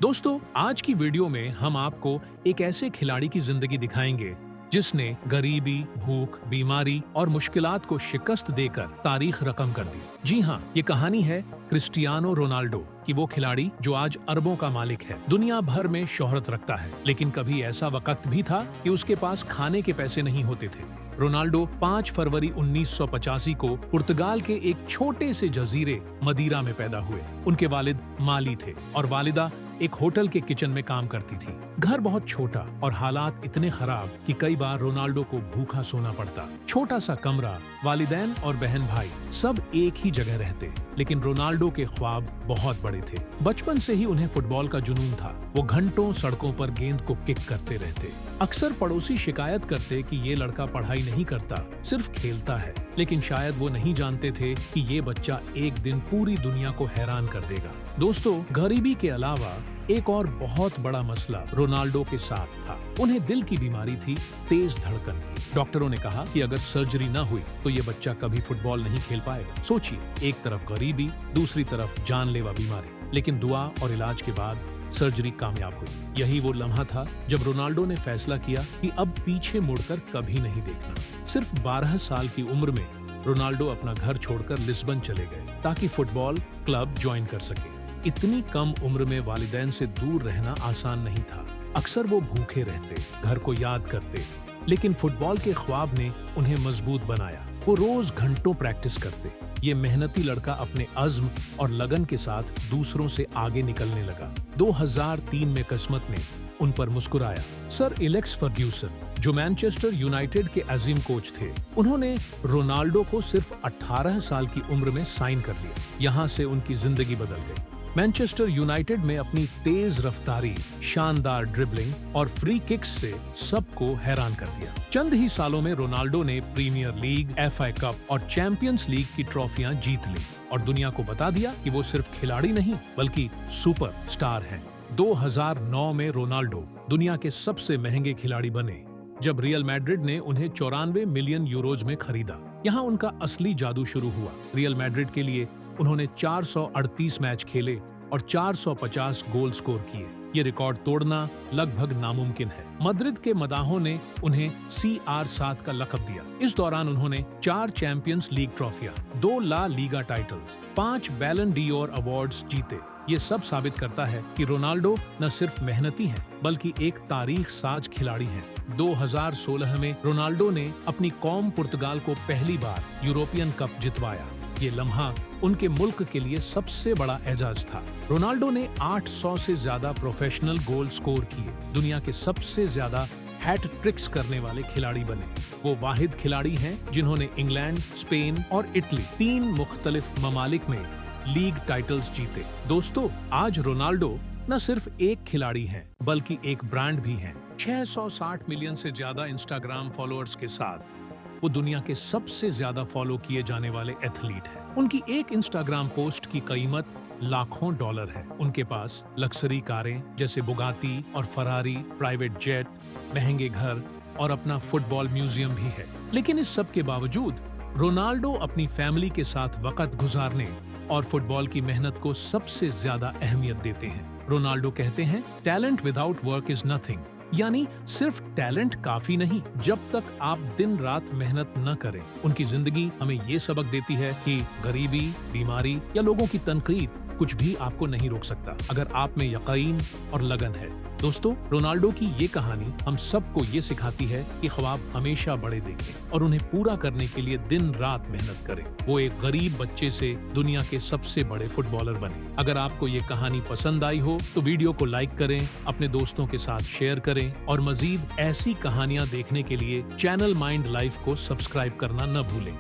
दोस्तों, आज की वीडियो में हम आपको एक ऐसे खिलाड़ी की जिंदगी दिखाएंगे जिसने गरीबी, भूख, बीमारी और मुश्किलात को शिकस्त देकर तारीख रकम कर दी। जी हाँ, ये कहानी है क्रिस्टियानो रोनाल्डो की, वो खिलाड़ी जो आज अरबों का मालिक है, दुनिया भर में शोहरत रखता है। लेकिन कभी ऐसा वक्त भी था कि उसके पास खाने के पैसे नहीं होते थे। रोनाल्डो 5 फरवरी 1985 को पुर्तगाल के एक छोटे से जजीरे मदीरा में पैदा हुए। उनके वालिद माली थे और वालिदा एक होटल के किचन में काम करती थी। घर बहुत छोटा और हालात इतने खराब कि कई बार रोनाल्डो को भूखा सोना पड़ता। छोटा सा कमरा, वालिदैन और बहन भाई सब एक ही जगह रहते, लेकिन रोनाल्डो के ख्वाब बहुत बड़े थे। बचपन से ही उन्हें फुटबॉल का जुनून था। वो घंटों सड़कों पर गेंद को किक करते रहते। अक्सर पड़ोसी शिकायत करते कि ये लड़का पढ़ाई नहीं करता, सिर्फ खेलता है। लेकिन शायद वो नहीं जानते थे कि ये बच्चा एक दिन पूरी दुनिया को हैरान कर देगा। दोस्तों, गरीबी के अलावा एक और बहुत बड़ा मसला रोनाल्डो के साथ था। उन्हें दिल की बीमारी थी, तेज धड़कन की। डॉक्टरों ने कहा कि अगर सर्जरी न हुई तो ये बच्चा कभी फुटबॉल नहीं खेल पाएगा। सोचिए, एक तरफ गरीबी, दूसरी तरफ जानलेवा बीमारी। लेकिन दुआ और इलाज के बाद सर्जरी कामयाब हुई। यही वो लम्हा था जब रोनाल्डो ने फैसला किया कि अब पीछे मुड़कर कभी नहीं देखना। सिर्फ 12 साल की उम्र में रोनाल्डो अपना घर छोड़कर लिस्बन चले गए ताकि फुटबॉल क्लब ज्वाइन कर सके। इतनी कम उम्र में वालिदैन से दूर रहना आसान नहीं था। अक्सर वो भूखे रहते, घर को याद करते, लेकिन फुटबॉल के ख्वाब ने उन्हें मजबूत बनाया। वो रोज घंटों प्रैक्टिस करते। ये मेहनती लड़का अपने अज़्म और लगन के साथ दूसरों से आगे निकलने लगा। 2003 में किस्मत ने उन पर मुस्कुराया। सर एलेक्स फर्ग्यूसन, जो मैनचेस्टर यूनाइटेड के अजीम कोच थे, उन्होंने रोनाल्डो को सिर्फ 18 साल की उम्र में साइन कर लिया। यहाँ से उनकी जिंदगी बदल गई। मैनचेस्टर यूनाइटेड में अपनी तेज रफ्तारी, शानदार ड्रिबलिंग और फ्री किक्स से सबको हैरान कर दिया। चंद ही सालों में रोनाल्डो ने प्रीमियर लीग, FA कप और चैंपियंस लीग की ट्रॉफियां जीत ली और दुनिया को बता दिया कि वो सिर्फ खिलाड़ी नहीं बल्कि सुपर स्टार हैं। 2009 में रोनाल्डो दुनिया के सबसे महंगे खिलाड़ी बने जब रियल मैड्रिड ने उन्हें 94 मिलियन यूरोज में खरीदा। यहाँ उनका असली जादू शुरू हुआ। रियल मैड्रिड के लिए उन्होंने 438 मैच खेले और 450 गोल स्कोर किए। ये रिकॉर्ड तोड़ना लगभग नामुमकिन है। मद्रिद के मदाहों ने उन्हें CR7 का लक़ब दिया। इस दौरान उन्होंने 4 चैंपियंस लीग ट्रॉफियां, 2 La Liga titles, 5 Ballon d'Or awards जीते। ये सब साबित करता है कि रोनाल्डो न सिर्फ मेहनती हैं, बल्कि एक तारीख साज खिलाड़ी हैं। 2016 में रोनाल्डो ने अपनी कौम पुर्तगाल को पहली बार यूरोपियन कप जितवाया। ये लम्हा उनके मुल्क के लिए सबसे बड़ा एजाज था। रोनाल्डो ने 800 से ज्यादा प्रोफेशनल गोल स्कोर किए। दुनिया के सबसे ज्यादा हैट ट्रिक्स करने वाले खिलाड़ी बने। वो वाहिद खिलाड़ी हैं जिन्होंने इंग्लैंड, स्पेन और इटली 3 मुख्तलिफ ममालिक में लीग टाइटल्स जीते। दोस्तों, आज रोनाल्डो न सिर्फ एक खिलाड़ी हैं, बल्कि एक ब्रांड भी हैं। 660 मिलियन से ज्यादा इंस्टाग्राम फॉलोअर्स के साथ वो दुनिया के सबसे ज्यादा फॉलो किए जाने वाले एथलीट हैं। उनकी एक इंस्टाग्राम पोस्ट की कीमत लाखों डॉलर है। उनके पास लग्जरी कारें जैसे बुगाती और फरारी, प्राइवेट जेट, महंगे घर और अपना फुटबॉल म्यूजियम भी है। लेकिन इस सब के बावजूद रोनाल्डो अपनी फैमिली के साथ वक्त गुजारने और फुटबॉल की मेहनत को सबसे ज्यादा अहमियत देते हैं। रोनाल्डो कहते हैं, talent without work is nothing. यानी सिर्फ टैलेंट काफी नहीं जब तक आप दिन रात मेहनत न करें। उनकी जिंदगी हमें ये सबक देती है कि गरीबी, बीमारी या लोगों की तनकीद कुछ भी आपको नहीं रोक सकता, अगर आप में यकीन और लगन है। दोस्तों, रोनाल्डो की ये कहानी हम सबको ये सिखाती है कि ख्वाब हमेशा बड़े देखें और उन्हें पूरा करने के लिए दिन रात मेहनत करें। वो एक गरीब बच्चे से दुनिया के सबसे बड़े फुटबॉलर बने। अगर आपको ये कहानी पसंद आई हो तो वीडियो को लाइक करें, अपने दोस्तों के साथ शेयर करें और मजीद ऐसी कहानियां देखने के लिए चैनल माइंड लाइफ को सब्सक्राइब करना न भूलें।